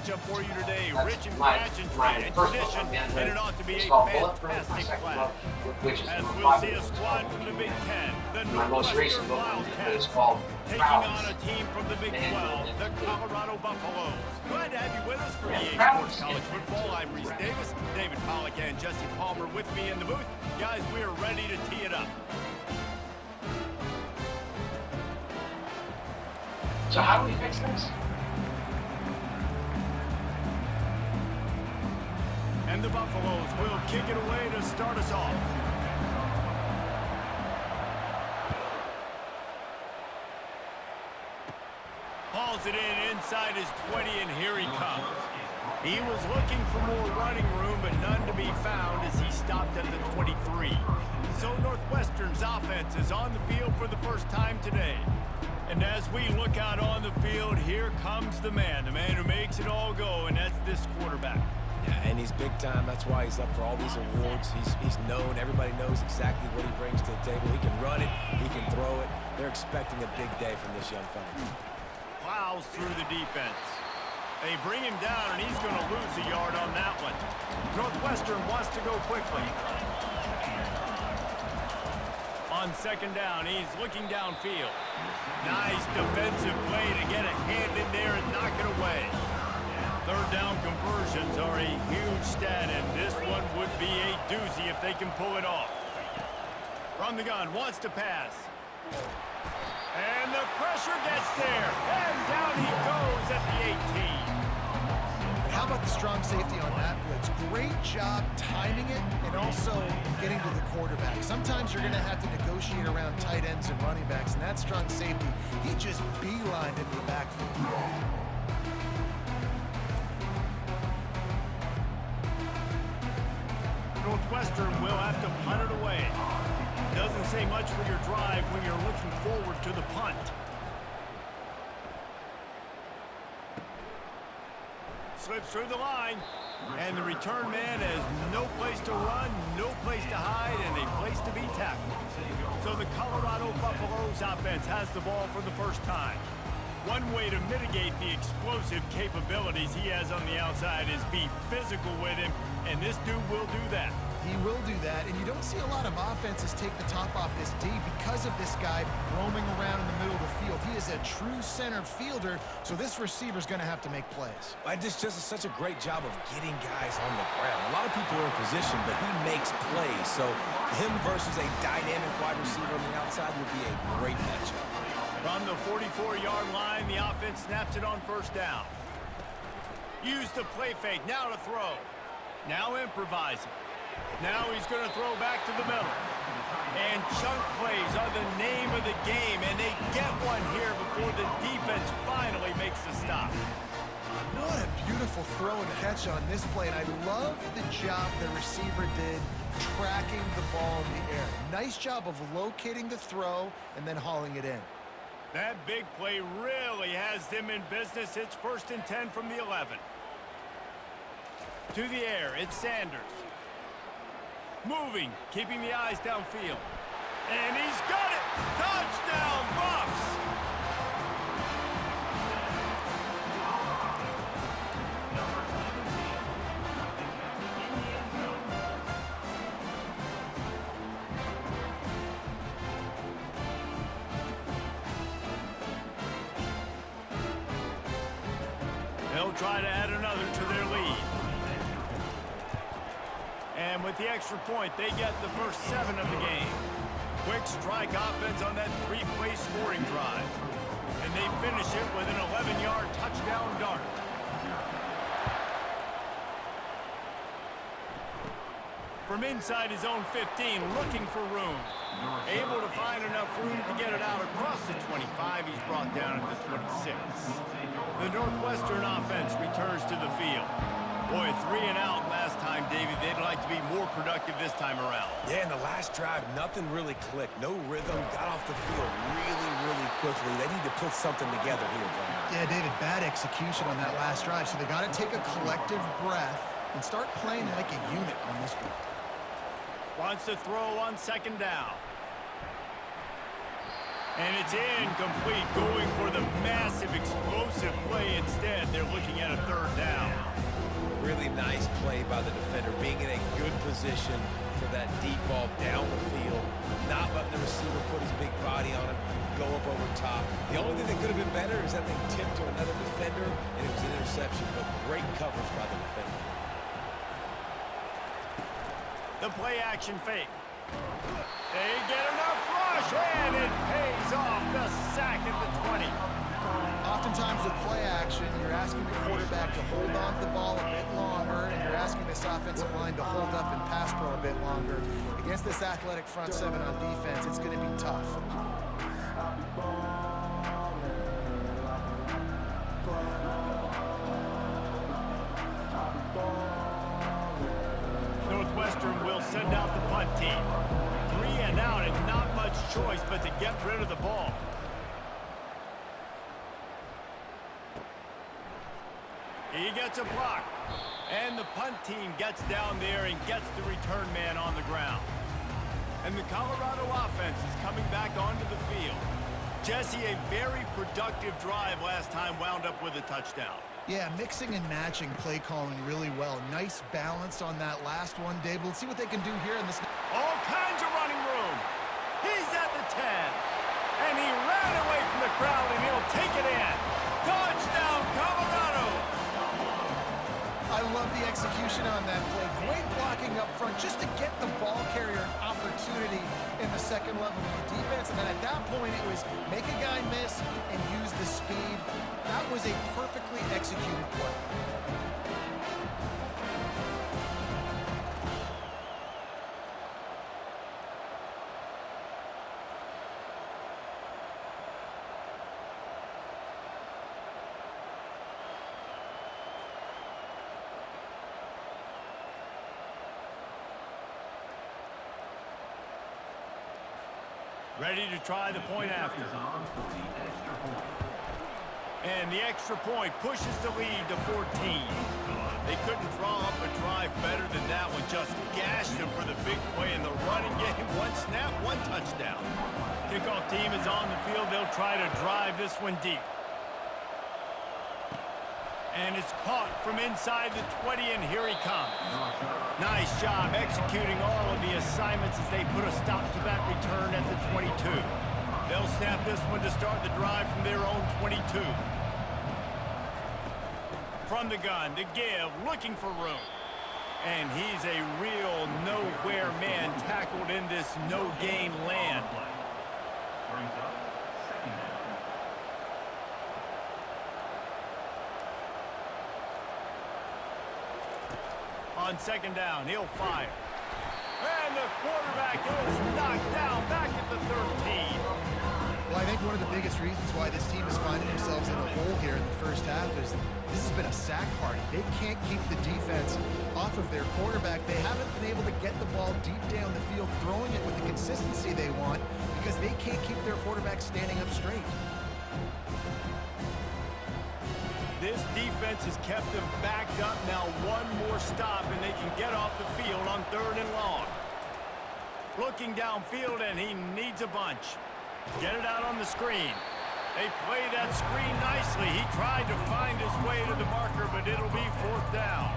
matchup for you today. That's Rich in my pageantry and first book. tradition, I'm getting and ready. it ought to be It's a called Bulletproof. My fantastic second class. book, which is As number we'll 5. see a squad from the Big Ten, the My most recent Northwestern book is Wildcats, called taking on a Prowess. team from the Big 12, the Colorado Buffaloes. Glad to have you with us for EA Prowess. Sports College Football. I'm Reese Davis, David Pollack, and Jesse Palmer with me in the booth. Guys, we are ready to tee it up. So how do we fix this? And the Buffaloes will kick it away to start us off. Hauls it in inside his 20, and here he comes. He was looking for more running room, but none to be found as he stopped at the 23. So Northwestern's offense is on the field for the first time today. And as we look out on the field, here comes the man who makes it all go, and that's this quarterback. Yeah, and he's big time. That's why he's up for all these awards. He's known. Everybody knows exactly what he brings to the table. He can run it. He can throw it. They're expecting a big day from this young fella. Plows through the defense. They bring him down, and he's going to lose a yard on that one. Northwestern wants to go quickly. On second down, he's looking downfield. Nice defensive play to get a hand in there and knock it away. Third down conversions are a huge stat, and this one would be a doozy if they can pull it off. From the gun, wants to pass. And the pressure gets there, and down he goes at the 18. How about the strong safety on that blitz? Great job timing it and also getting to the quarterback. Sometimes you're going to have to negotiate around tight ends and running backs, and that strong safety, he just beelined into the backfield. Northwestern will have to punt it away. Doesn't say much for your drive when you're looking forward to the punt. Slips through the line, and the return man has no place to run, no place to hide, and a place to be tackled. So the Colorado Buffaloes offense has the ball for the first time. One way to mitigate the explosive capabilities he has on the outside is be physical with him, and this dude will do that. He will do that, and you don't see a lot of offenses take the top off this D because of this guy roaming around in the middle of the field. He is a true center fielder, so this receiver's going to have to make plays. This just is such a great job of getting guys on the ground. A lot of people are in position, but he makes plays. So him versus a dynamic wide receiver on the outside would be a great matchup. From the 44-yard line, the offense snaps it on first down. Use the play fake, now to throw. Now improvising. Now he's going to throw back to the middle. And chunk plays are the name of the game, and they get one here before the defense finally makes the stop. What a beautiful throw and catch on this play, and I love the job the receiver did tracking the ball in the air. Nice job of locating the throw and then hauling it in. That big play really has them in business. It's 1st and 10 from the 11. To the air, it's Sanders. Moving, keeping the eyes downfield. And he's got it! Touchdown, Buffs! They'll try to add another to their lead. And with the extra point, they get the first 7 of the game. Quick strike offense on that 3-play scoring drive. And they finish it with an 11-yard touchdown dart. From inside his own 15, looking for room. Able to find enough room to get it out across the 25. He's brought down at the 26. The Northwestern offense returns to the field. Boy, 3 and out last time, David. They'd like to be more productive this time around. Yeah, in the last drive, nothing really clicked. No rhythm. Got off the field really quickly. They need to put something together here, Brian. Yeah, David, bad execution on that last drive, so they got to take a collective breath and start playing like a unit on this one. Wants to throw on second down. And it's incomplete, going for the massive explosive play instead. They're looking at a third down. Nice play by the defender, being in a good position for that deep ball down the field, not letting the receiver put his big body on him, go up over top. The only thing that could have been better is that they tipped to another defender, and it was an interception, but great coverage by the defender. The play action fake. They get enough rush, and it pays off. The sack at the 20. Oftentimes with play action, you're asking the quarterback to hold on to the ball a bit longer, and you're asking this offensive line to hold up and pass pro a bit longer. Against this athletic front seven on defense, it's going to be tough. Northwestern will send out the punt team. 3 and out, and not much choice but to get rid of the ball. He gets a block. And the punt team gets down there and gets the return man on the ground. And the Colorado offense is coming back onto the field. Jesse, a very productive drive last time, wound up with a touchdown. Yeah, mixing and matching play calling really well. Nice balance on that last one, Dave. Let's see what they can do here in this. All kinds of running room. He's at the 10. And he ran away from the crowd, and he'll take it in. Touchdown, Colorado! I love the execution on that play. Great blocking up front just to get the ball carrier an opportunity in the second level of the defense. And then at that point, it was make a guy miss and use the speed. That was a perfectly executed play. Ready to try the point after. And the extra point pushes the lead to 14. They couldn't draw up a drive better than that one. Just gashed them for the big play in the running game. One snap, one touchdown. Kickoff team is on the field. They'll try to drive this one deep. And it's caught from inside the 20, and here he comes. Nice job executing all of the assignments as they put a stop to that return at the 22. They'll snap this one to start the drive from their own 22. From the gun to give, looking for room. And he's a real nowhere man tackled in this no-gain land. On second down, he'll fire. And the quarterback is knocked down back at the 13. Well, I think one of the biggest reasons why this team is finding themselves in a hole here in the first half is this has been a sack party. They can't keep the defense off of their quarterback. They haven't been able to get the ball deep down the field, throwing it with the consistency they want because they can't keep their quarterback standing up straight. This defense has kept them backed up. Now one more stop, and they can get off the field on 3rd and long. Looking downfield, and he needs a bunch. Get it out on the screen. They play that screen nicely. He tried to find his way to the marker, but it'll be 4th down.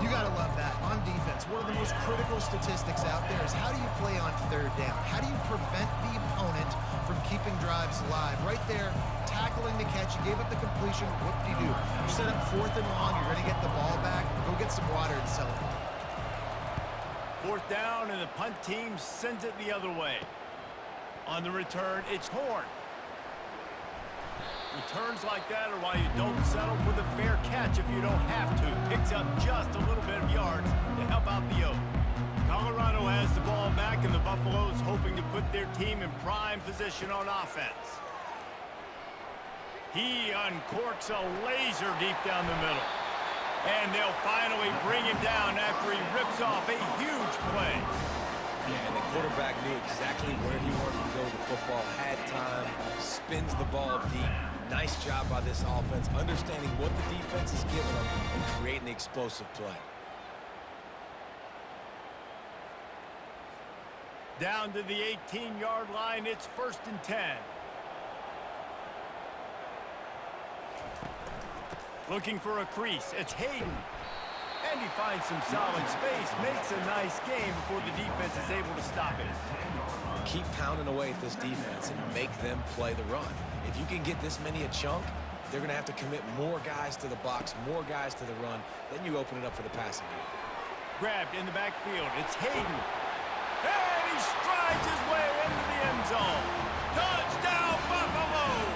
You got to love that. On defense, one of the most critical statistics out there is how do you play on 3rd down? How do you prevent the opponent from keeping drives alive? Right there, tackling the catch. You gave up the completion. Whoop-de-doo. You set up 4th and long. You're going to get the ball back. Go get some water and celebrate. 4th down, and the punt team sends it the other way. On the return, it's Horn. Returns like that are why you don't settle for the fair catch if you don't have to. Picks up just a little bit of yards to help out the Oak. Colorado has the ball back, and the Buffaloes hoping to put their team in prime position on offense. He uncorks a laser deep down the middle. And they'll finally bring him down after he rips off a huge play. Yeah, and the quarterback knew exactly where he wanted to go with the football, had time, spins the ball deep. Nice job by this offense, understanding what the defense is giving them and creating the explosive play. Down to the 18-yard line, it's 1st and 10. Looking for a crease, it's Hayden. And he finds some solid space, makes a nice game before the defense is able to stop it. Keep pounding away at this defense and make them play the run. If you can get this many a chunk, they're going to have to commit more guys to the box, more guys to the run. Then you open it up for the passing game. Grabbed in the backfield. It's Hayden. And he strides his way into the end zone. Touchdown, Buffaloes!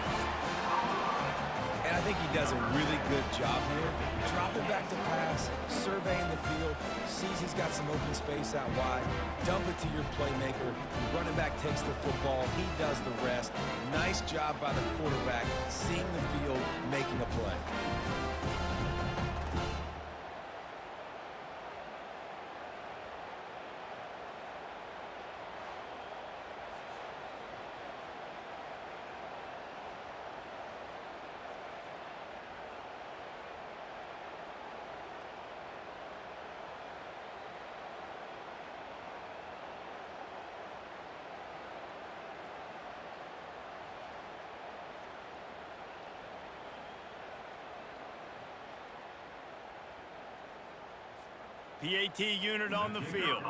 And I think he does a really good job here. Dropping back to pass, surveying the field, sees he's got some open space out wide, dump it to your playmaker. The running back takes the football. He does the rest. Nice job by the quarterback, seeing the field, making a play. PAT unit on the field.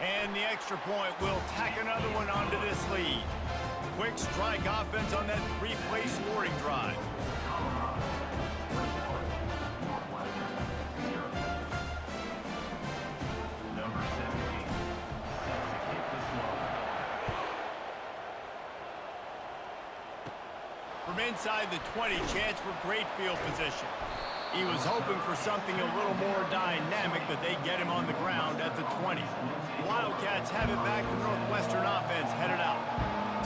And the extra point will tack another one onto this lead. Quick strike offense on that three-play scoring drive. From inside the 20, chance for great field position. He was hoping for something a little more dynamic, but they get him on the ground at the 20. Wildcats have it back. The Northwestern offense headed out.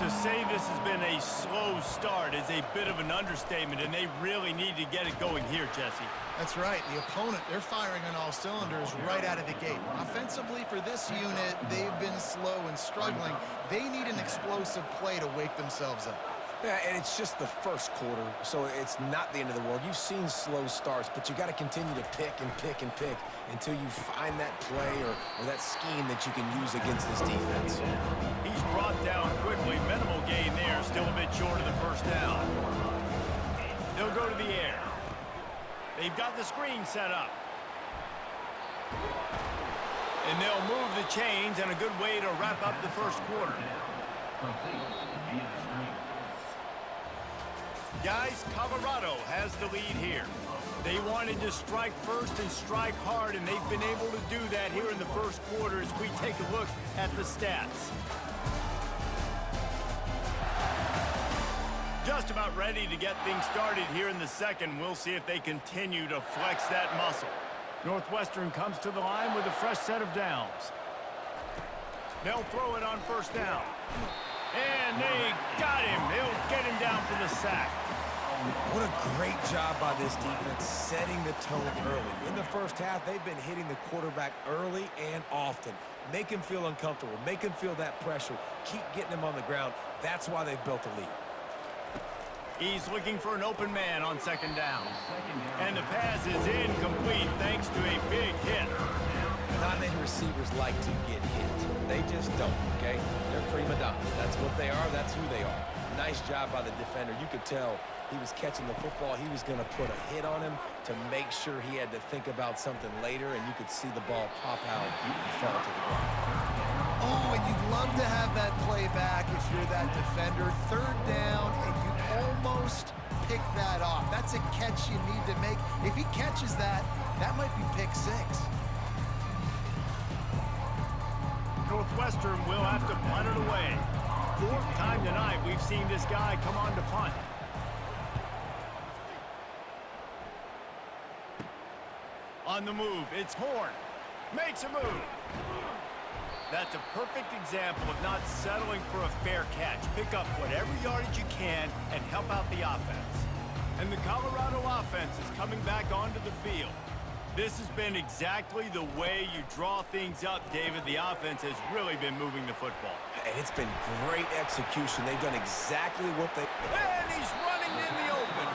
To say this has been a slow start is a bit of an understatement, and they really need to get it going here, Jesse. That's right. The opponent, they're firing on all cylinders right out of the gate. Offensively for this unit, they've been slow and struggling. They need an explosive play to wake themselves up. Yeah, and it's just the first quarter, so it's not the end of the world. You've seen slow starts, but you got to continue to pick and pick and pick until you find that play or that scheme that you can use against this defense. He's brought down quickly. Minimal gain there, still a bit short of the first down. They'll go to the air. They've got the screen set up. And they'll move the chains, and a good way to wrap up the first quarter. Guys, Colorado has the lead here. They wanted to strike first and strike hard, and they've been able to do that here in the first quarter as we take a look at the stats. Just about ready to get things started here in the second. We'll see if they continue to flex that muscle. Northwestern comes to the line with a fresh set of downs. They'll throw it on first down. And they got him. They'll get him down for the sack. What a great job by this defense setting the tone early. In the first half, they've been hitting the quarterback early and often. Make him feel uncomfortable. Make him feel that pressure. Keep getting him on the ground. That's why they've built a lead. He's looking for an open man on second down. And the pass is incomplete thanks to a big hit. Not many receivers like to get hit. They just don't, okay? They're prima donnas. That's what they are. That's who they are. Nice job by the defender. You could tell he was catching the football. He was going to put a hit on him to make sure he had to think about something later, and you could see the ball pop out and fall to the ground. Oh, and you'd love to have that play back if you're that defender. Third down, and you almost pick that off. That's a catch you need to make. If he catches that, that might be pick six. Northwestern will have to punt it away. Fourth time tonight we've seen this guy come on to punt. On the move, it's Horn. Makes a move. That's a perfect example of not settling for a fair catch. Pick up whatever yardage you can and help out the offense. And the Colorado offense is coming back onto the field. This has been exactly the way you draw things up, David. The offense has really been moving the football. And it's been great execution. They've done exactly what they... And he's running in the open.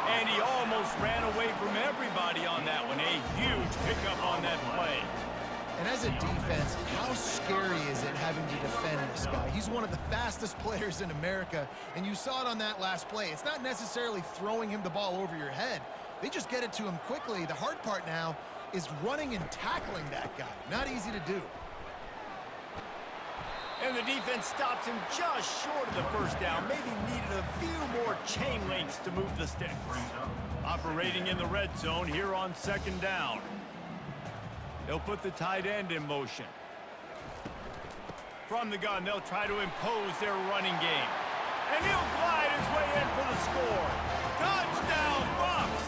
And he almost ran away from everybody on that one. A huge pickup on that play. And as a defense, how scary is it having to defend this guy? He's one of the fastest players in America, and you saw it on that last play. It's not necessarily throwing him the ball over your head. They just get it to him quickly. The hard part now is running and tackling that guy. Not easy to do. And the defense stops him just short of the first down. Maybe needed a few more chain links to move the sticks. Operating in the red zone here on 2nd down. They'll put the tight end in motion. From the gun, they'll try to impose their running game. And he'll glide his way in for the score. Touchdown, Bucks!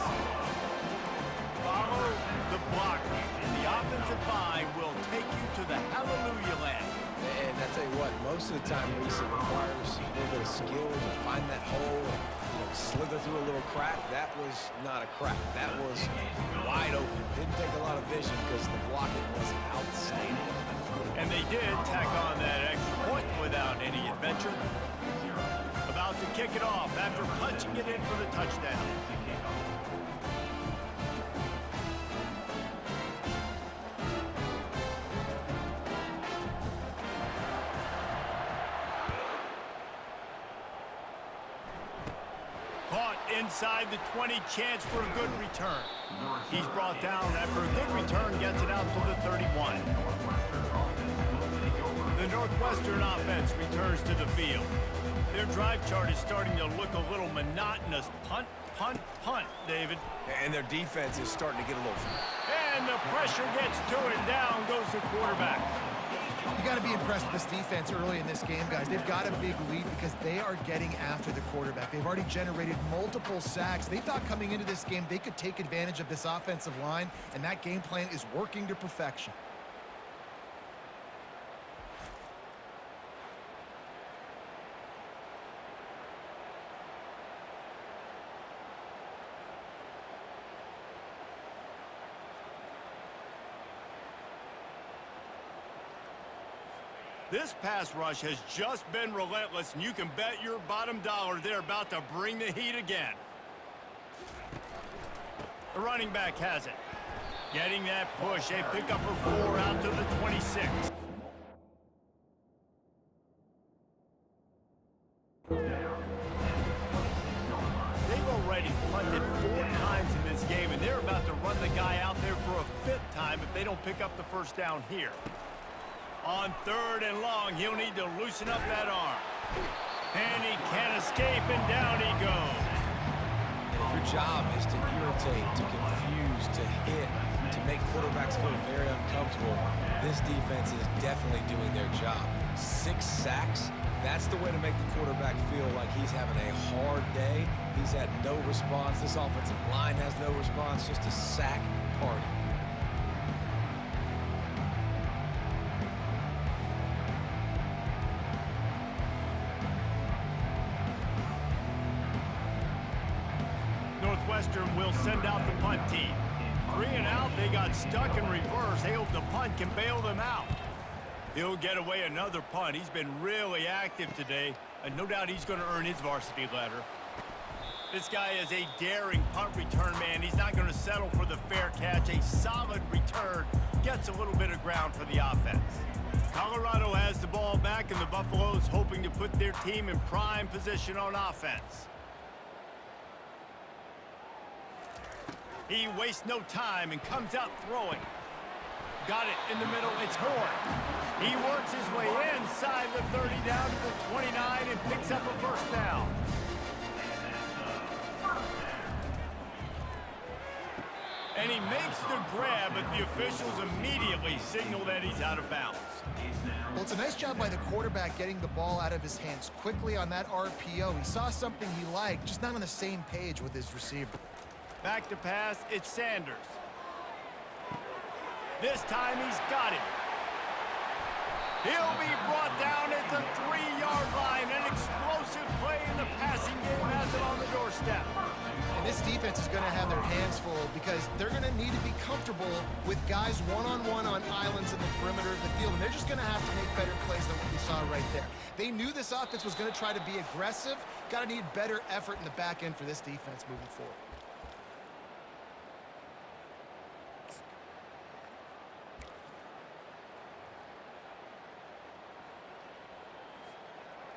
Follow the blocker. The offensive line will take you to the hallelujah land. And I tell you what, most of the time, Lisa, requires a little bit of skill to find that hole and slither through a little crack. That was not a crack. That was wide open. Didn't take a lot of vision because the blocking was outstanding. And they did tack on that extra point without any adventure. About to kick it off after punching it in for the touchdown. Caught inside the 20, chance for a good return. He's brought down after a good return, gets it out to the 31. The Northwestern offense returns to the field. Their drive chart is starting to look a little monotonous. Punt, punt, punt, David. And their defense is starting to get a little... And the pressure gets to it. Down goes the quarterback. You got to be impressed with this defense early in this game, guys. They've got a big lead because they are getting after the quarterback. They've already generated multiple sacks. They thought coming into this game they could take advantage of this offensive line, and that game plan is working to perfection. This pass rush has just been relentless, and you can bet your bottom dollar they're about to bring the heat again. The running back has it. Getting that push, a pickup of 4 out to the 26. They've already punted 4 times in this game, and they're about to run the guy out there for a 5th time if they don't pick up the first down here. On 3rd and long, he'll need to loosen up that arm. And he can't escape, and down he goes. And if your job is to irritate, to confuse, to hit, to make quarterbacks feel very uncomfortable, this defense is definitely doing their job. 6 sacks, that's the way to make the quarterback feel like he's having a hard day. He's had no response. This offensive line has no response, just a sack party. Northwestern will send out the punt team. 3 and out, they got stuck in reverse. They hope the punt can bail them out. He'll get away another punt. He's been really active today, and no doubt he's going to earn his varsity letter. This guy is a daring punt return man. He's not going to settle for the fair catch. A solid return gets a little bit of ground for the offense. Colorado has the ball back, and the Buffaloes hoping to put their team in prime position on offense. He wastes no time and comes out throwing. Got it in the middle. It's Horn. He works his way inside the 30 down to the 29 and picks up a first down. And he makes the grab, but the officials immediately signal that he's out of bounds. Well, it's a nice job by the quarterback getting the ball out of his hands quickly on that RPO. He saw something he liked, just not on the same page with his receiver. Back to pass, it's Sanders. This time he's got it. He'll be brought down at the 3-yard line. An explosive play in the passing game has it on the doorstep. And this defense is going to have their hands full because they're going to need to be comfortable with guys one-on-one on islands in the perimeter of the field, and they're just going to have to make better plays than what we saw right there. They knew this offense was going to try to be aggressive. Got to need better effort in the back end for this defense moving forward.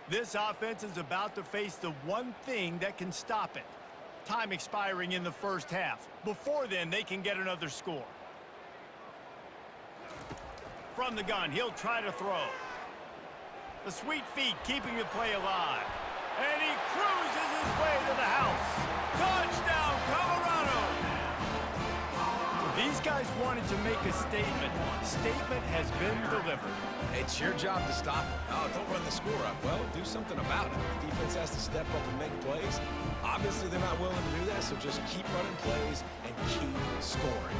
This offense is about to face the one thing that can stop it. time expiring in the first half. Before then, they can get another score. From the gun, he'll try to throw. The sweet feet keeping the play alive. And he cruises his way to the house. Touchdown, Colorado! These guys wanted to make a statement. Statement has been delivered. It's your job to stop it. Oh, don't run the score up. Well, do something about it. The defense has to step up and make plays. Obviously, they're not willing to do that, so just keep running plays and keep scoring.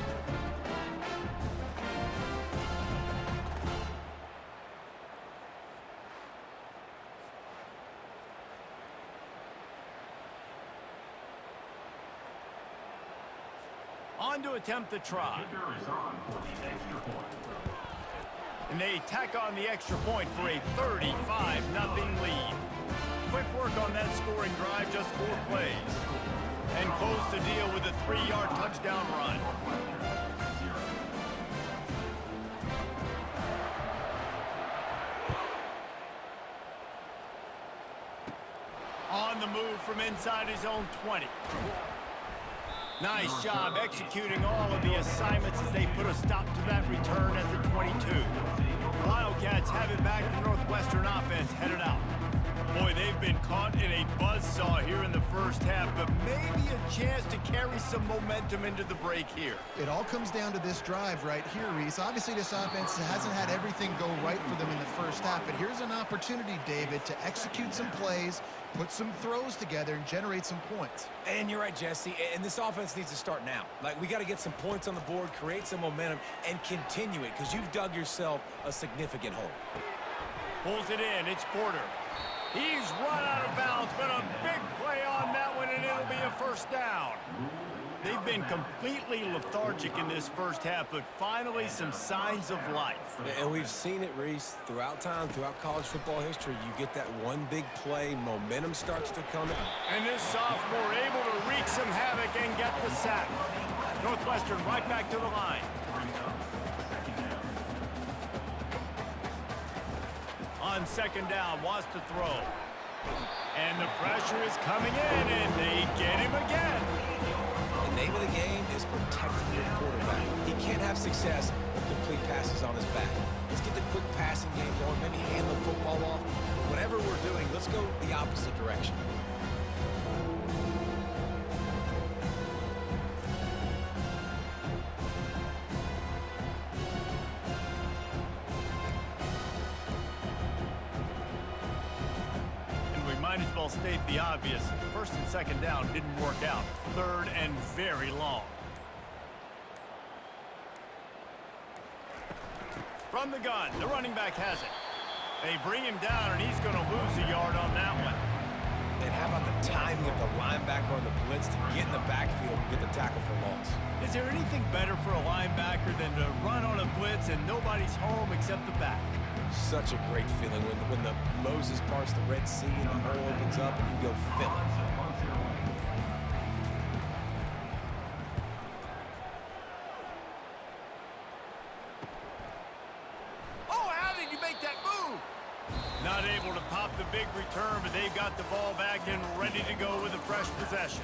On to attempt the try. And they tack on the extra point for a 35-0 lead. Quick work on that scoring drive, just 4 plays. And close the deal with a 3-yard touchdown run. On the move from inside his own 20. Nice job executing all of the assignments as they put a stop to that return at the 22. Wildcats have it back. The Northwestern offense headed out. Boy, they've been caught in a buzzsaw here in the first half, but maybe a chance to carry some momentum into the break here. It all comes down to this drive right here, Reese. Obviously, this offense hasn't had everything go right for them in the first half, but here's an opportunity, David, to execute some plays, put some throws together, and generate some points. And you're right, Jesse, and this offense needs to start now. Like, we got to get some points on the board, create some momentum, and continue it, because you've dug yourself a significant hole. Pulls it in. It's Porter. He's run out of bounds, but a big play on that one, and it'll be a first down. They've been completely lethargic in this first half, but finally some signs of life. And we've seen it, Reese, throughout time, throughout college football history. You get that one big play, momentum starts to come in. And this sophomore able to wreak some havoc and get the sack. Northwestern right back to the line. On second down, wants to throw. And the pressure is coming in, and they get him again. The name of the game is protecting your quarterback. He can't have success with complete passes on his back. Let's get the quick passing game going, maybe hand the football off. Whatever we're doing, let's go the opposite direction. Might as well state the obvious. First and second down didn't work out. Third and very long. From the gun, the running back has it. They bring him down, and he's going to lose a yard on that one. And how about the timing of the linebacker on the blitz to get in the backfield and get the tackle for loss? Is there anything better for a linebacker than to run on a blitz and nobody's home except the back? Such a great feeling when the Moses parts the Red Sea and the hole opens up and you go fill it. Oh, how did you make that move? Not able to pop the big return, but they've got the ball back and ready to go with a fresh possession.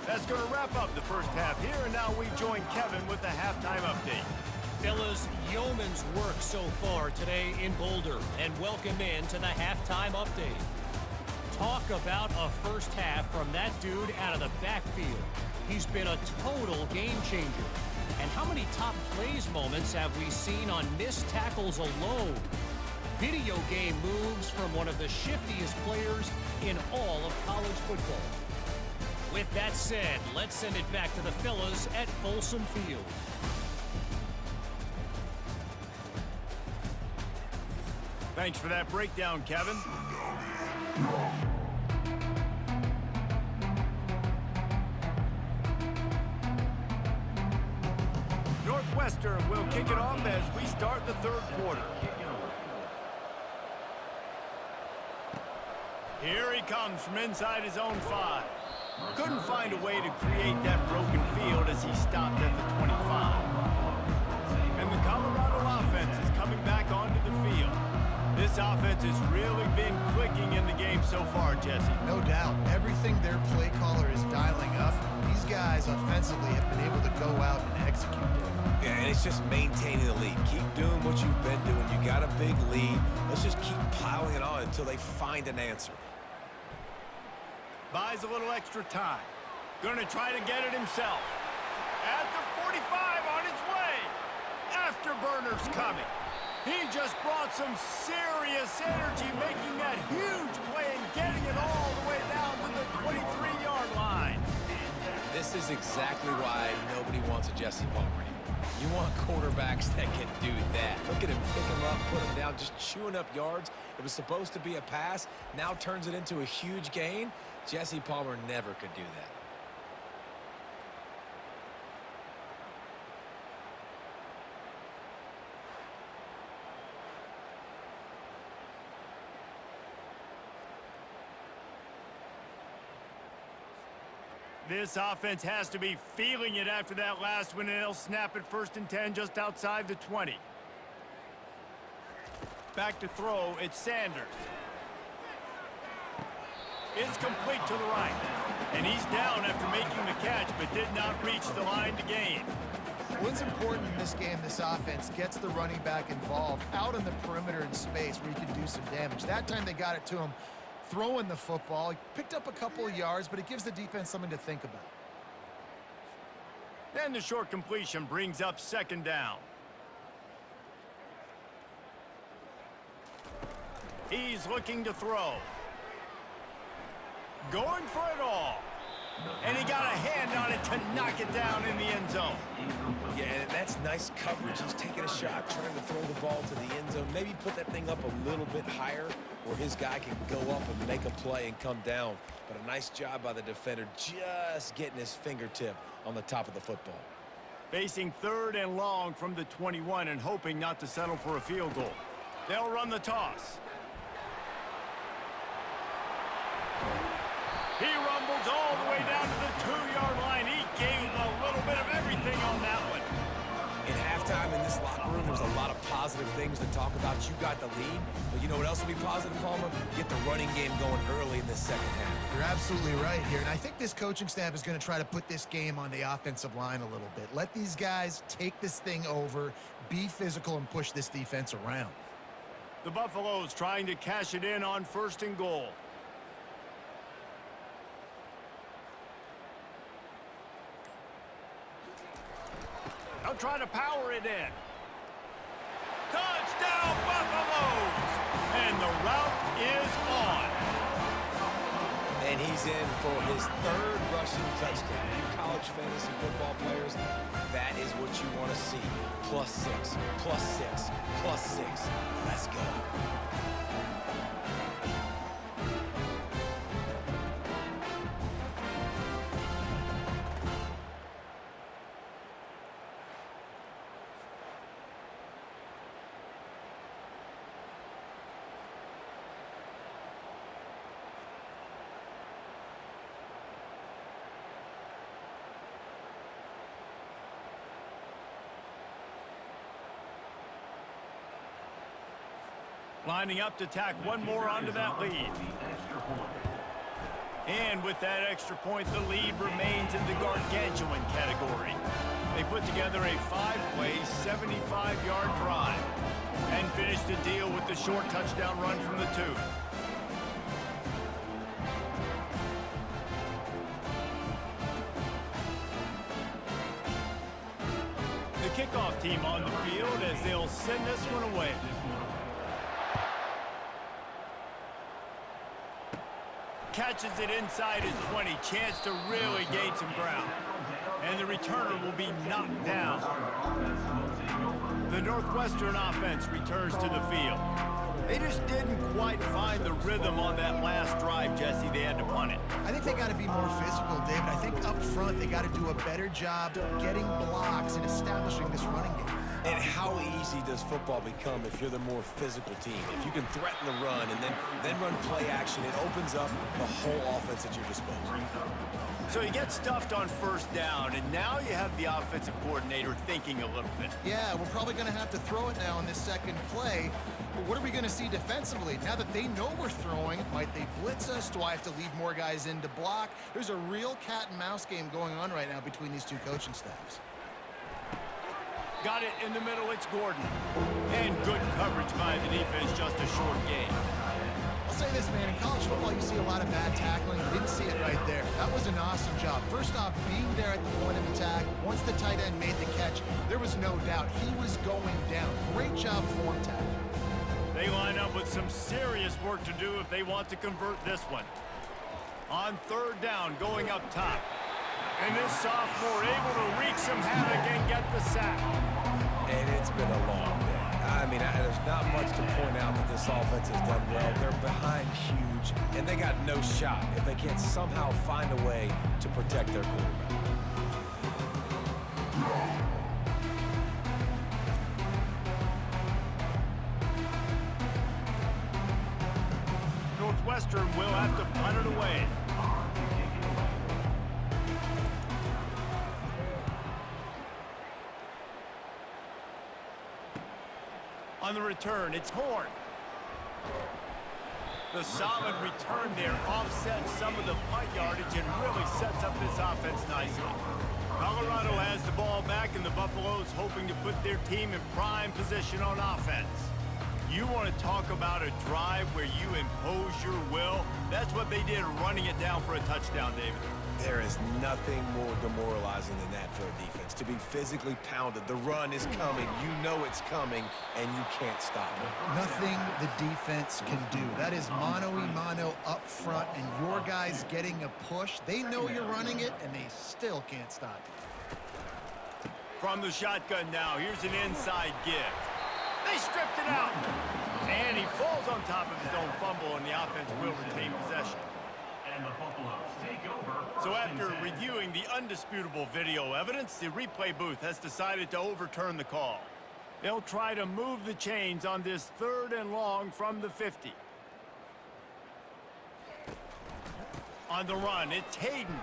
That's going to wrap up the first half here, and now we join Kevin with the halftime update. Fellas, yeoman's work so far today in Boulder, and welcome in to the halftime update. Talk about a first half from that dude out of the backfield. He's been a total game changer. And how many top plays moments have we seen on missed tackles alone? Video game moves from one of the shiftiest players in all of college football. With that said, let's send it back to the fellas at Folsom Field. Thanks for that breakdown, Kevin. Northwestern will kick it off as we start the third quarter. Here he comes from inside his own 5. Couldn't find a way to create that broken field as he stopped at the 25. And the Colorado offense is coming back onto the field. This This offense has really been clicking in the game so far, Jesse. No doubt. Everything their play caller is dialing up, these guys offensively have been able to go out and execute it. Yeah, and it's just maintaining the lead. Keep doing what you've been doing. You got a big lead. Let's just keep piling it on until they find an answer. Buys a little extra time. Gonna try to get it himself. At the 45 on his way. Afterburner's coming. He just brought some serious energy, making that huge play and getting it all the way down to the 23-yard line. This is exactly why nobody wants a Jesse Palmer anymore. You want quarterbacks that can do that. Look at him pick him up, put him down, just chewing up yards. It was supposed to be a pass, now turns it into a huge gain. Jesse Palmer never could do that. This offense has to be feeling it after that last one, and they'll snap it 1st and 10 just outside the 20. Back to throw, it's Sanders. It's complete to the right. And he's down after making the catch, but did not reach the line to gain. What's important in this game, this offense gets the running back involved out on the perimeter in space where he can do some damage. That time they got it to him throwing the football. He picked up a couple of yards, but it gives the defense something to think about. Then the short completion brings up 2nd down. He's looking to throw. Going for it all. And he got a hand on it to knock it down in the end zone. Yeah, and that's nice coverage. He's taking a shot, trying to throw the ball to the end zone. Maybe put that thing up a little bit higher where his guy can go up and make a play and come down. But a nice job by the defender just getting his fingertip on the top of the football. Facing 3rd and long from the 21 and hoping not to settle for a field goal. They'll run the toss. He rumbles all the way down to the 2-yard line. He gave a little bit of everything on that one. In halftime in this locker room, there's a lot of positive things to talk about. You got the lead, but you know what else will be positive, Palmer? Get the running game going early in the 2nd half. You're absolutely right here, and I think this coaching staff is going to try to put this game on the offensive line a little bit. Let these guys take this thing over, be physical, and push this defense around. The Buffaloes trying to cash it in on 1st and goal. They'll try to power it in. Touchdown, Buffaloes! And the route is on. And he's in for his 3rd rushing touchdown. You college fantasy football players, that is what you want to see. +6, +6, +6. Let's go. Lining up to tack one more onto that lead. And with that extra point, the lead remains in the gargantuan category. They put together a 5-play, 75-yard drive and finished the deal with the short touchdown run from the 2. The kickoff team on the field as they'll send this one away. Catches it inside his 20. Chance to really gain some ground. And the returner will be knocked down. The Northwestern offense returns to the field. They just didn't quite find the rhythm on that last drive, Jesse. They had to punt it. I think they got to be more physical, David. I think up front they got to do a better job getting blocks and establishing this running game. And how easy does football become if you're the more physical team? If you can threaten the run and then run play action, it opens up the whole offense at your disposal. So you get stuffed on first down, and now you have the offensive coordinator thinking a little bit. Yeah, we're probably going to have to throw it now on this second play. But what are we going to see defensively? Now that they know we're throwing, might they blitz us? Do I have to leave more guys in to block? There's a real cat and mouse game going on right now between these two coaching staffs. Got it in the middle, it's Gordon. And good coverage by the defense, just a short game. I'll say this, man, in college football, you see a lot of bad tackling. You didn't see it right there. That was an awesome job. First off, being there at the point of attack, once the tight end made the catch, there was no doubt he was going down. Great job form tackle. They line up with some serious work to do if they want to convert this one. On third down, going up top. And this sophomore able to wreak some havoc and get the sack. And it's been a long day. I mean, there's not much to point out that this offense has done well. They're behind huge, and they got no shot if they can't somehow find a way to protect their quarterback. Northwestern will have to punt it away. On the return, it's Horn. The solid return there offsets some of the punt yardage and really sets up this offense nicely. Colorado has the ball back, and the Buffaloes hoping to put their team in prime position on offense. You want to talk about a drive where you impose your will? That's what they did, running it down for a touchdown, David. There is nothing more demoralizing than that for a defense. To be physically pounded, the run is coming, you know it's coming, and you can't stop it. Nothing the defense can do. That is mano-a-mano up front, and your guys getting a push. They know you're running it, and they still can't stop it. From the shotgun now, here's an inside give. They stripped it out. And he falls on top of his own fumble, and the offense will retain possession. And the Buffaloes take over. So after reviewing the undisputable video evidence, the replay booth has decided to overturn the call. They'll try to move the chains on this 3rd and long from the 50. On the run, it's Hayden.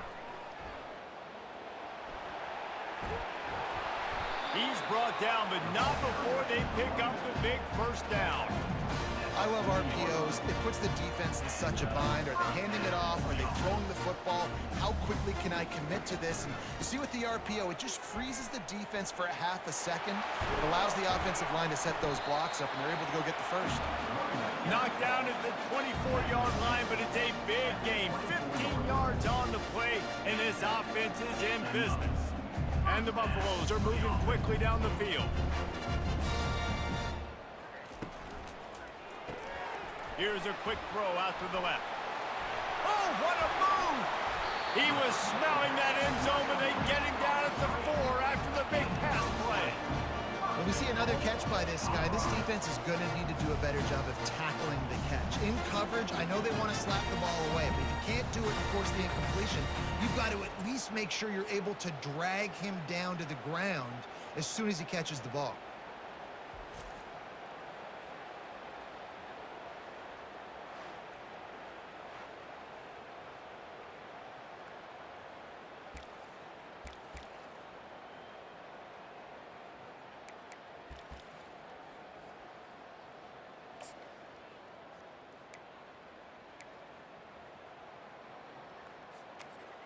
He's brought down, but not before they pick up the big first down. I love RPOs. It puts the defense in such a bind. Are they handing it off? Are they throwing the football? How quickly can I commit to this? And you see with the RPO, it just freezes the defense for a half a second. It allows the offensive line to set those blocks up, and they're able to go get the first. Knocked down at the 24-yard line, but it's a big gain. 15 yards on the play, and this offense is in business. And the Buffaloes are moving quickly down the field. Here's a quick throw out to the left. Oh, what a move! He was smelling that end zone, but they get him down at the 4 after the big pass play. When we see another catch by this guy, this defense is going to need to do a better job of tackling the catch. In coverage, I know they want to slap the ball away, but if you can't do it and force the incompletion, you've got to at least make sure you're able to drag him down to the ground as soon as he catches the ball.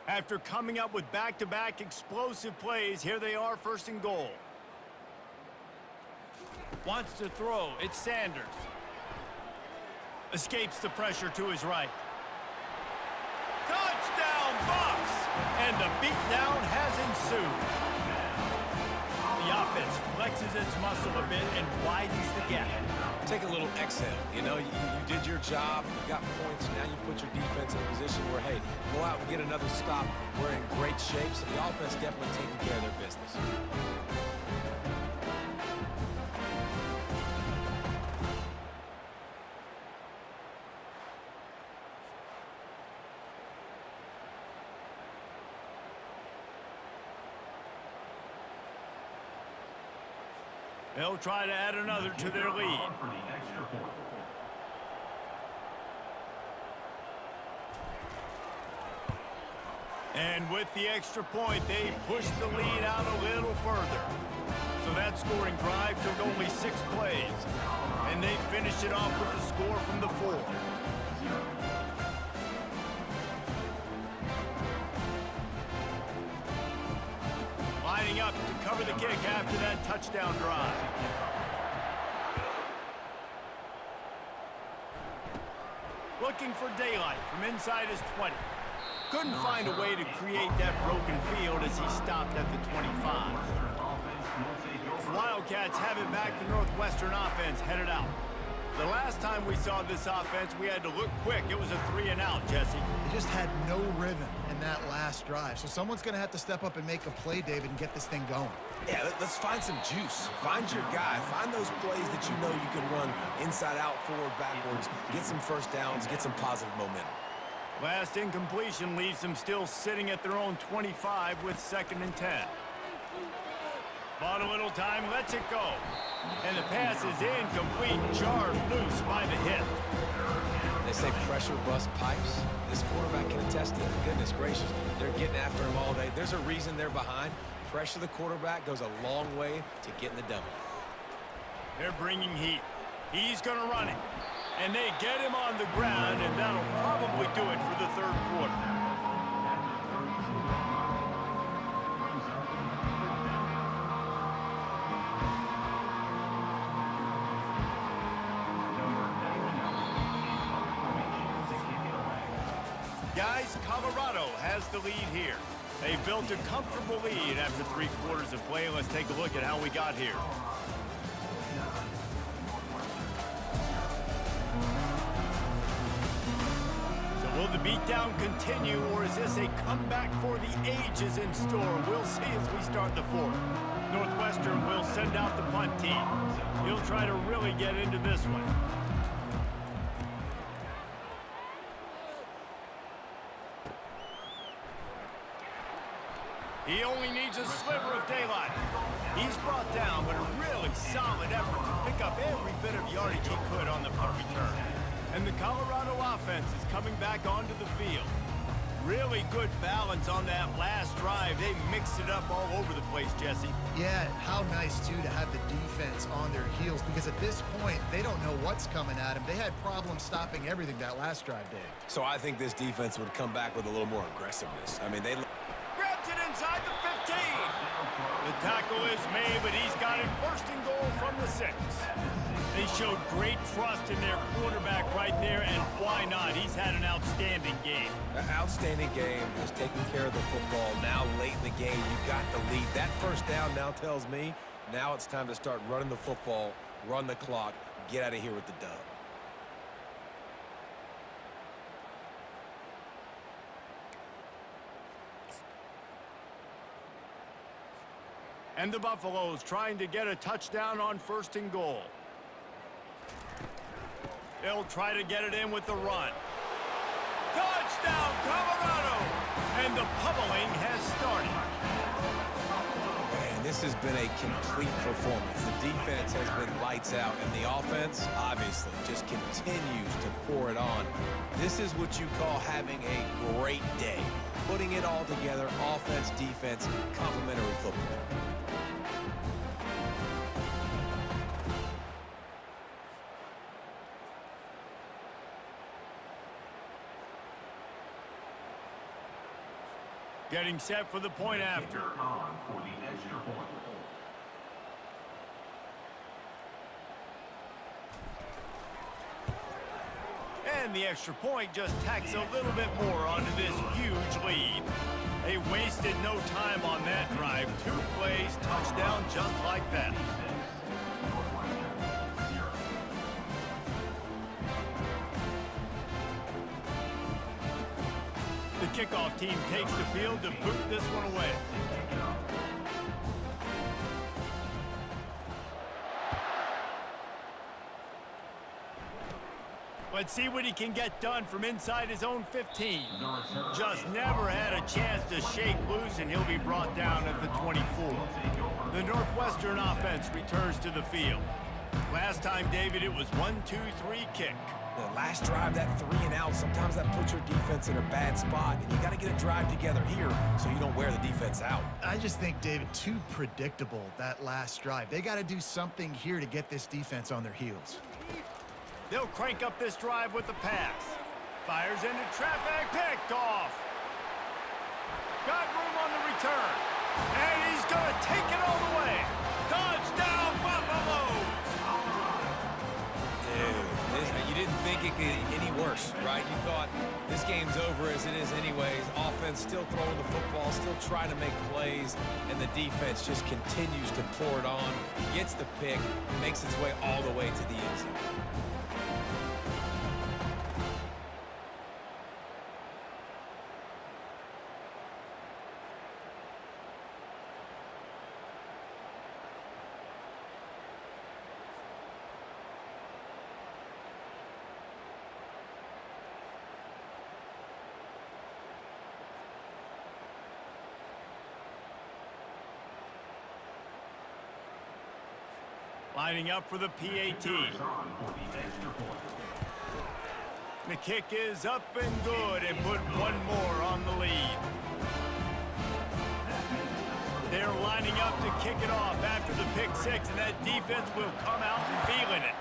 After coming up with back-to-back explosive plays, here they are, 1st and goal. Wants to throw, it's Sanders. Escapes the pressure to his right. Touchdown, Buffs! And the beatdown has ensued. The offense flexes its muscle a bit and widens the gap. Take a little exhale. You know, you did your job, you got points, now you put your defense in a position where, hey, go out and get another stop. We're in great shape, so the offense definitely taking care of their business. They'll try to add another to their lead. For the extra point. And with the extra point, they pushed the lead out a little further. So that scoring drive took only 6 plays. And they finished it off with the score from the 4. Lining up to cover the kick after that touchdown drive. Looking for daylight from inside his 20. Couldn't find a way to create that broken field as he stopped at the 25. Wildcats have it back. The Northwestern offense headed out. The last time we saw this offense, we had to look quick. It was a 3-and-out, Jesse. They just had no rhythm in that last drive. So someone's going to have to step up and make a play, David, and get this thing going. Yeah, let's find some juice. Find your guy. Find those plays that you know you can run inside out, forward, backwards. Get some first downs. Get some positive momentum. Last incompletion leaves them still sitting at their own 25 with 2nd and 10. Bought a little time, lets it go. And the pass is incomplete, jarred loose by the hit. They say pressure bust pipes. This quarterback can attest to it. Goodness gracious, they're getting after him all day. There's a reason they're behind. Pressure the quarterback goes a long way to getting the W. They're bringing heat. He's going to run it. And they get him on the ground, and that'll probably do it for the 3rd quarter. Guys, Colorado has the lead here. They've built a comfortable lead after 3 quarters of play. Let's take a look at how we got here. Will the beatdown continue, or is this a comeback for the ages in store? We'll see as we start the 4th. Northwestern will send out the punt team. He'll try to really get into this one. He only needs a sliver of daylight. He's brought down, but a really solid effort to pick up every bit of yardage he could on the punt return. And the Colorado offense is coming back onto the field. Really good balance on that last drive. They mixed it up all over the place, Jesse. Yeah, how nice, too, to have the defense on their heels, because at this point, they don't know what's coming at them. They had problems stopping everything that last drive, Dave. So I think this defense would come back with a little more aggressiveness. I mean, they... Grabs it inside the 15. The tackle is made, but he's got it 1st and goal from the 6. They showed great trust in their quarterback right there, and why not? He's had an outstanding game. An outstanding game, has taken care of the football. Now, late in the game, you got the lead. That 1st down now tells me now it's time to start running the football, run the clock, get out of here with the dub. And the Buffaloes trying to get a touchdown on 1st and goal. They'll try to get it in with the run. Touchdown, Colorado! And the pummeling has started. Man, this has been a complete performance. The defense has been lights out, and the offense, obviously, just continues to pour it on. This is what you call having a great day. Putting it all together, offense, defense, complementary football. Getting set for the point after. On for the extra point. And the extra point just tacks a little bit more onto this huge lead. They wasted no time on that drive. 2 plays, touchdown just like that. The kickoff team takes the field to boot this one away. Let's see what he can get done from inside his own 15. Just never had a chance to shake loose, and he'll be brought down at the 24. The Northwestern offense returns to the field. Last time, David, it was 1-2-3 kick. The last drive, that 3 and out, sometimes that puts your defense in a bad spot, and you got to get a drive together here so you don't wear the defense out. I just think, David, too predictable, that last drive. They got to do something here to get this defense on their heels. They'll crank up this drive with the pass. Fires into traffic, picked off. Got room on the return. And he's going to take it all the way. Touchdown, Buffaloes! Dude, you didn't think it could get any worse, right? You thought this game's over as it is anyways. Offense still throwing the football, still trying to make plays, and the defense just continues to pour it on, gets the pick, makes its way all the way to the end zone. Lining up for the PAT. The kick is up and good and put one more on the lead. They're lining up to kick it off after the pick six, and that defense will come out feeling it.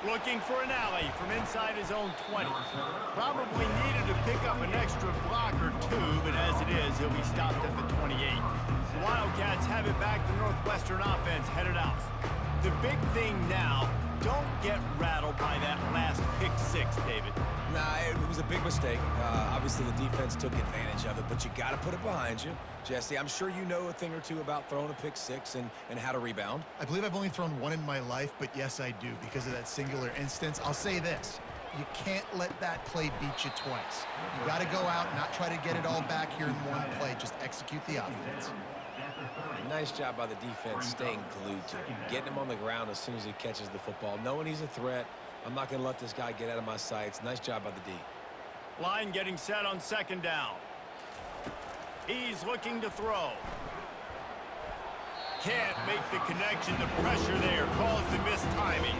Looking for an alley from inside his own 20. Probably needed to pick up an extra block or two, but as it is, he'll be stopped at the 28. The Wildcats have it back. The Northwestern offense headed out. The big thing now, don't get rattled by that last pick six, David. Nah, it was a big mistake. Obviously, the defense took advantage of it, but you got to put it behind you. Jesse, I'm sure you know a thing or two about throwing a pick six and how to rebound. I believe I've only thrown one in my life, but yes, I do because of that singular instance. I'll say this. You can't let that play beat you twice. You got to go out and not try to get it all back here in one play. Just execute the offense. Nice job by the defense staying glued to him, getting him on the ground as soon as he catches the football, knowing he's a threat. I'm not going to let this guy get out of my sights. Nice job by the D. Line getting set on second down. He's looking to throw. Can't make the connection. The pressure there caused the mistiming.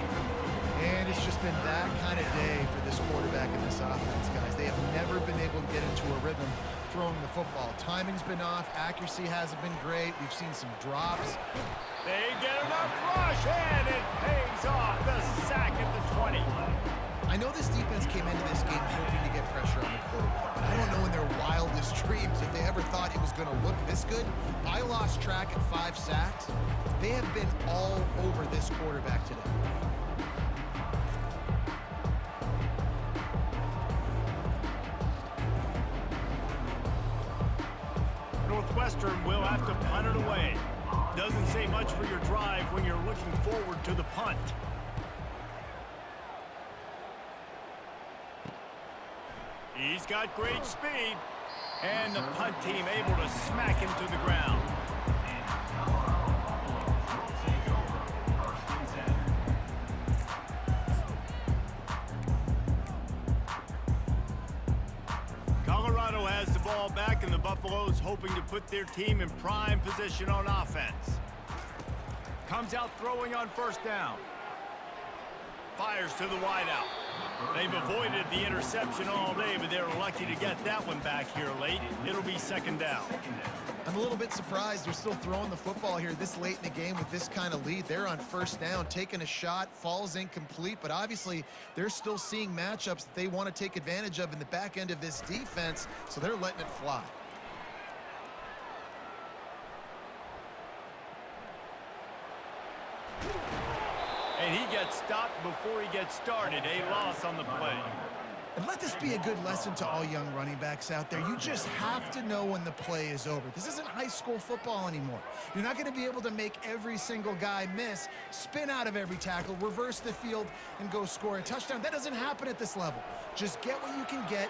And it's just been that kind of day for this quarterback and this offense, guys. They have never been able to get into a rhythm throwing the football. Timing's been off. Accuracy hasn't been great. We've seen some drops. They get enough rush, and it pays off. The sack at the 20. I know this defense came into this game hoping to get pressure on the quarterback, but I don't know in their wildest dreams if they ever thought it was going to look this good. I lost track at 5 sacks. They have been all over this quarterback today. Northwestern will have to punt it away. Doesn't say much for your drive when you're looking forward to the punt. He's got great speed. And the punt team able to smack him to the ground. Colorado has the ball back, and the Buffaloes hoping to put their team in prime position on offense. Comes out throwing on first down. Fires to the wideout. They've avoided the interception all day, but they're lucky to get that one back here late. It'll be second down. I'm a little bit surprised they're still throwing the football here this late in the game with this kind of lead. They're on first down, taking a shot, falls incomplete, but obviously they're still seeing matchups that they want to take advantage of in the back end of this defense, so they're letting it fly. And he gets stopped before he gets started. A loss on the play. And let this be a good lesson to all young running backs out there. You just have to know when the play is over. This isn't high school football anymore. You're not going to be able to make every single guy miss, spin out of every tackle, reverse the field, and go score a touchdown. That doesn't happen at this level. Just get what you can get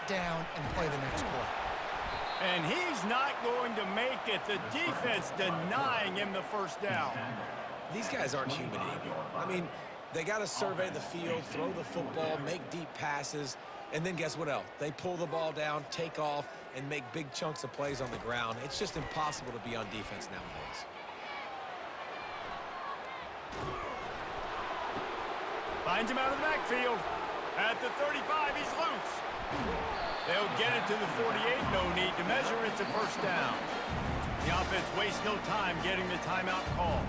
down, and play the next play. And he's not going to make it. The defense denying him the first down. These guys aren't human anymore. I mean, they got to survey the field, throw the football, make deep passes, and then guess what else? They pull the ball down, take off, and make big chunks of plays on the ground. It's just impossible to be on defense nowadays. Finds him out of the backfield. At the 35, he's loose. They'll get it to the 48. No need to measure. It's a first down. The offense wastes no time getting the timeout call.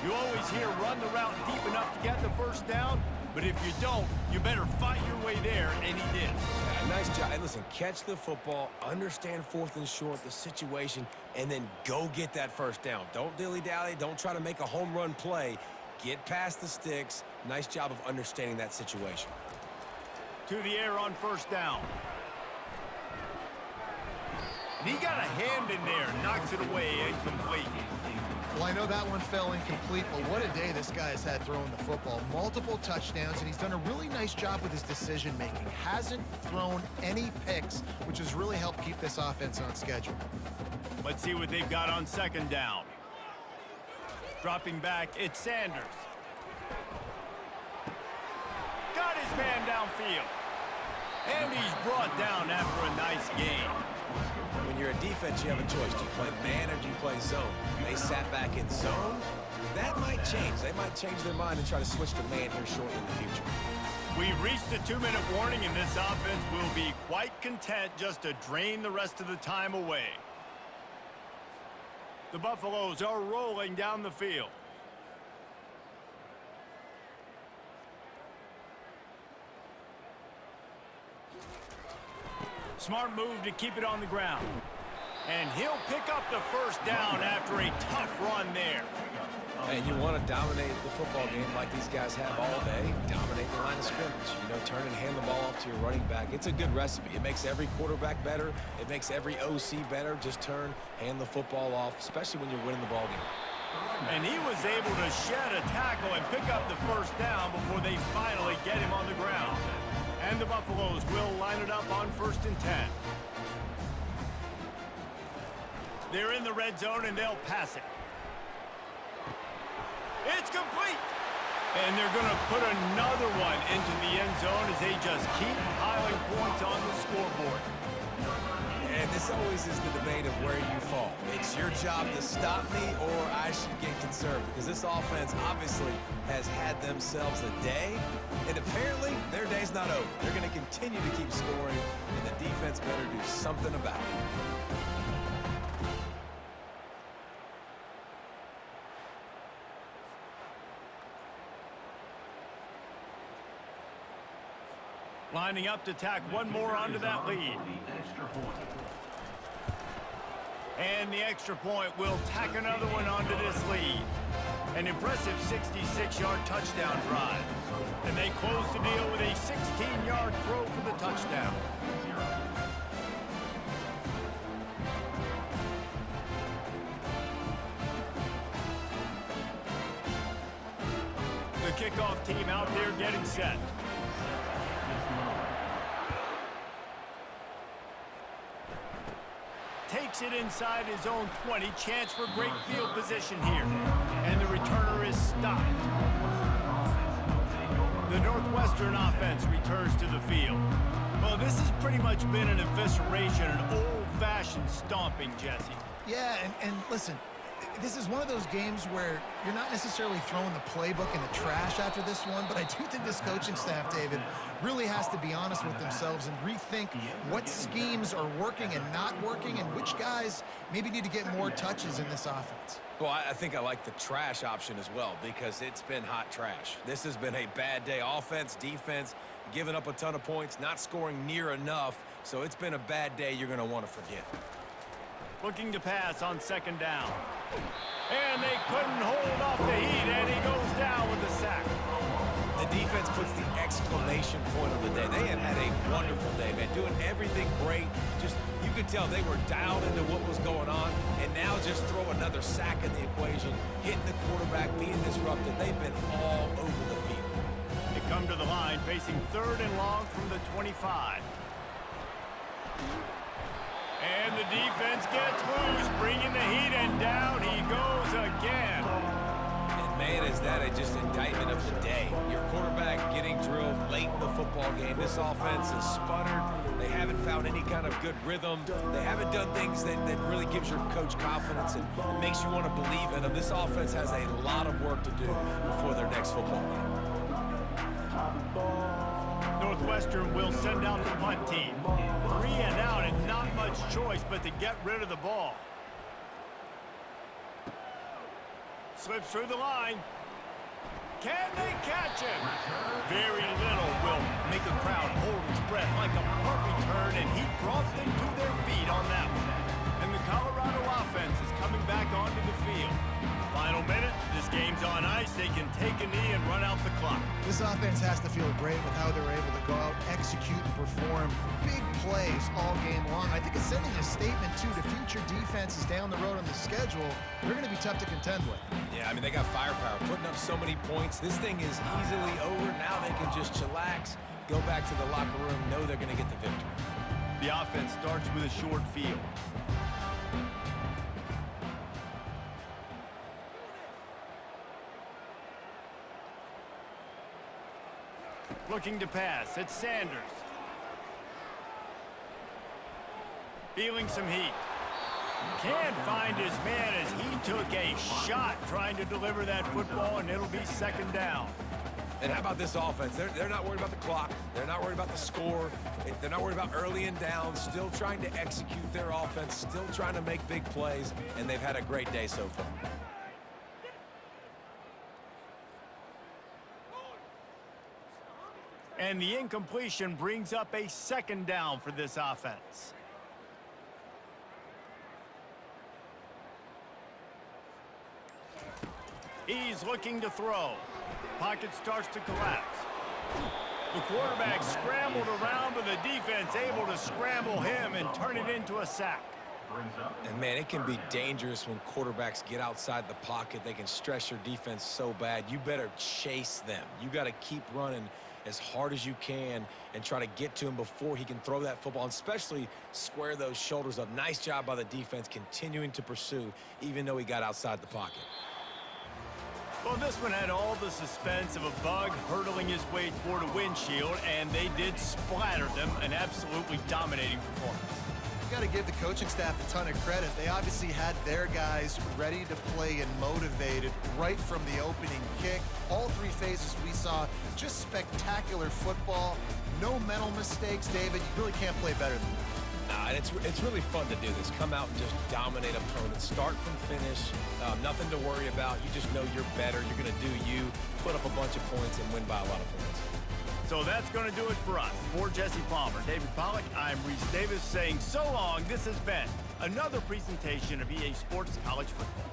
You always hear run the route deep enough to get the first down, but if you don't, you better fight your way there, and he did. Yeah, nice job. And listen, catch the football, understand 4th and short, the situation, and then go get that first down. Don't dilly-dally. Don't try to make a home run play. Get past the sticks. Nice job of understanding that situation. To the air on first down. And he got a hand in there, knocks it away, incomplete. Well, I know that one fell incomplete, but what a day this guy has had throwing the football. Multiple touchdowns, and he's done a really nice job with his decision-making. Hasn't thrown any picks, which has really helped keep this offense on schedule. Let's see what they've got on second down. Dropping back, it's Sanders. Got his man downfield. And he's brought down after a nice gain. When you're a defense, you have a choice. Do you play man or do you play zone? They sat back in zone. That might change. They might change their mind and try to switch to man here shortly in the future. We've reached the 2-minute warning, and this offense will be quite content just to drain the rest of the time away. The Buffaloes are rolling down the field. Smart move to keep it on the ground. And he'll pick up the first down after a tough run there. And you want to dominate the football game like these guys have all day. Dominate the line of scrimmage. You know, turn and hand the ball off to your running back. It's a good recipe. It makes every quarterback better. It makes every OC better. Just turn, hand the football off, especially when you're winning the ball game. And he was able to shed a tackle and pick up the first down before they finally get him on the ground. And the Buffaloes will line it up on 1st and 10. They're in the red zone, and they'll pass it. It's complete. And they're going to put another one into the end zone as they just keep piling points on the scoreboard. And this always is the debate of where you fall. It's your job to stop me or I should get conservative, because this offense obviously has had themselves a day, and apparently their day's not over. They're going to continue to keep scoring, and the defense better do something about it. Lining up to tack one more onto that lead. And the extra point will tack another one onto this lead. An impressive 66-yard touchdown drive. And they close the deal with a 16-yard throw for the touchdown. The kickoff team out there getting set. Takes it inside his own 20. Chance for great field position here. And the returner is stopped. The Northwestern offense returns to the field. Well, this has pretty much been an evisceration, an old-fashioned stomping, Jesse. Yeah, and listen, this is one of those games where you're not necessarily throwing the playbook in the trash after this one, but I do think this coaching staff, David, really has to be honest with themselves and rethink what schemes are working and not working and which guys maybe need to get more touches in this offense. Well, I think I like the trash option as well, because it's been hot trash. This has been a bad day. Offense, defense, giving up a ton of points, not scoring near enough. So it's been a bad day you're going to want to forget. Looking to pass on second down. And they couldn't hold off the heat, and he goes down with the sack. The defense puts the exclamation point on the day. They have had a wonderful day, man, doing everything great. Just, you could tell they were dialed into what was going on, and now just throw another sack in the equation, hitting the quarterback, being disrupted. They've been all over the field. They come to the line facing 3rd and long from the 25. And the defense gets loose, bringing the heat, and down he goes again. And, man, is that just indictment of the day. Your quarterback getting drilled late in the football game. This offense has sputtered. They haven't found any kind of good rhythm. They haven't done things that really gives your coach confidence and makes you want to believe in them. This offense has a lot of work to do before their next football game. Northwestern will send out the punt team. 3 and out and not much choice but to get rid of the ball. Slips through the line. Can they catch him? Very little will make a crowd hold its breath like a punt return, and he brought them to their feet on that one. And the Colorado offense is coming back onto the field. Final minute, this game's on ice. They can take a knee and run out the clock. This offense has to feel great with how they're able to go out, execute, and perform big plays all game long. I think it's sending a statement, too, to future defenses down the road on the schedule. They're going to be tough to contend with. Yeah, I mean, they got firepower, putting up so many points. This thing is easily over. Now they can just chillax, go back to the locker room, know they're going to get the victory. The offense starts with a short field. Looking to pass, it's Sanders. Feeling some heat. Can't find his man as he took a shot trying to deliver that football, and it'll be second down. And how about this offense? They're not worried about the clock. They're not worried about the score. They're not worried about early and down. Still trying to execute their offense. Still trying to make big plays. And they've had a great day so far. And the incompletion brings up a second down for this offense. He's looking to throw. Pocket starts to collapse. The quarterback scrambled around, but the defense able to scramble him and turn it into a sack. And, man, it can be dangerous when quarterbacks get outside the pocket. They can stress your defense so bad. You better chase them. You got to keep running as hard as you can and try to get to him before he can throw that football, and especially square those shoulders up. Nice job by the defense continuing to pursue, even though he got outside the pocket. Well, this one had all the suspense of a bug hurtling his way toward a windshield, and they did splatter them. An absolutely dominating performance. You got to give the coaching staff a ton of credit. They obviously had their guys ready to play and motivated right from the opening kick. All 3 phases we saw, just spectacular football. No mental mistakes, David. You really can't play better than that. Nah, and it's really fun to do this. Come out and just dominate opponents. Start from finish. Nothing to worry about. You just know you're better. You're going to do you, put up a bunch of points, and win by a lot of points. So that's going to do it for us. For Jesse Palmer, David Pollack, I'm Reese Davis saying so long. This has been another presentation of EA Sports College Football.